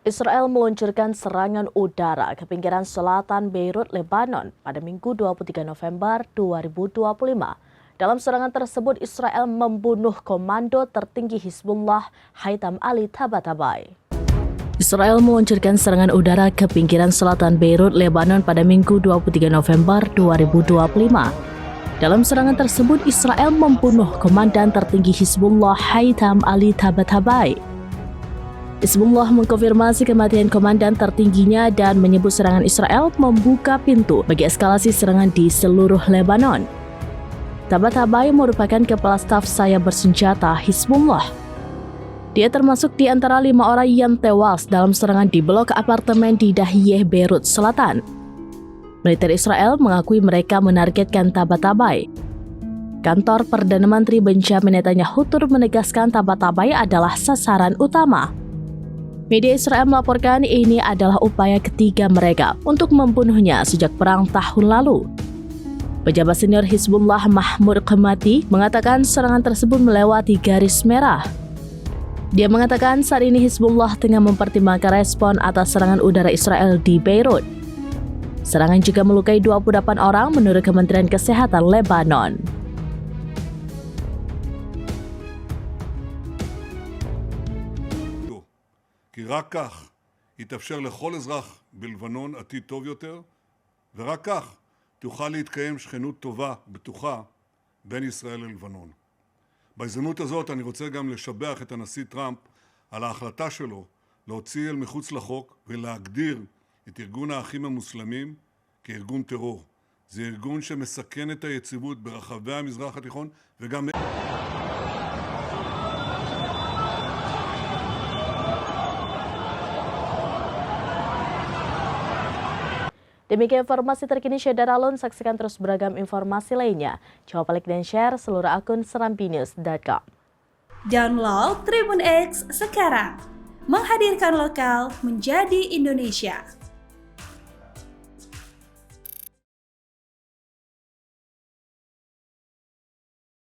Israel meluncurkan serangan udara ke pinggiran selatan Beirut, Lebanon pada Minggu 23 November 2025. Dalam serangan tersebut, Israel membunuh komando tertinggi Hizbullah, Haitham Ali Tabatabai. Israel meluncurkan serangan udara ke pinggiran selatan Beirut, Lebanon pada Minggu 23 November 2025. Dalam serangan tersebut, Israel membunuh komandan tertinggi Hizbullah, Haitham Ali Tabatabai. Hizbullah mengkonfirmasi kematian komandan tertingginya dan menyebut serangan Israel membuka pintu bagi eskalasi serangan di seluruh Lebanon. Tabatabai merupakan kepala staf sayap bersenjata Hizbullah. Dia termasuk di antara 5 orang yang tewas dalam serangan di blok apartemen di Dahiyeh, Beirut Selatan. Militer Israel mengakui mereka menargetkan Tabatabai. Kantor Perdana Menteri Benjamin Netanyahu turut menegaskan Tabatabai adalah sasaran utama. Media Israel melaporkan ini adalah upaya ketiga mereka untuk membunuhnya sejak perang tahun lalu. Pejabat senior Hizbullah Mahmud Qamati mengatakan serangan tersebut melewati garis merah. Dia mengatakan saat ini Hizbullah tengah mempertimbangkan respon atas serangan udara Israel di Beirut. Serangan juga melukai 28 orang menurut Kementerian Kesehatan Lebanon. כי רק כך יתאפשר לכל אזרח בלבנון עתיד טוב יותר, ורק כך תוכל להתקיים שכנות טובה, בטוחה, בין ישראל ללבנון. בהזדמנות הזאת אני רוצה גם לשבח את הנשיא טראמפ על ההחלטה שלו להוציא אל מחוץ לחוק ולהגדיר את ארגון האחים המוסלמים כארגון טרור. זה ארגון שמסכן את היציבות ברחבי המזרח התיכון וגם... Demikian informasi terkini Syedara Alun, saksikan terus beragam informasi lainnya. Coba like dan share seluruh akun serampinews.com. Download Tribun X sekarang, menghadirkan lokal menjadi Indonesia.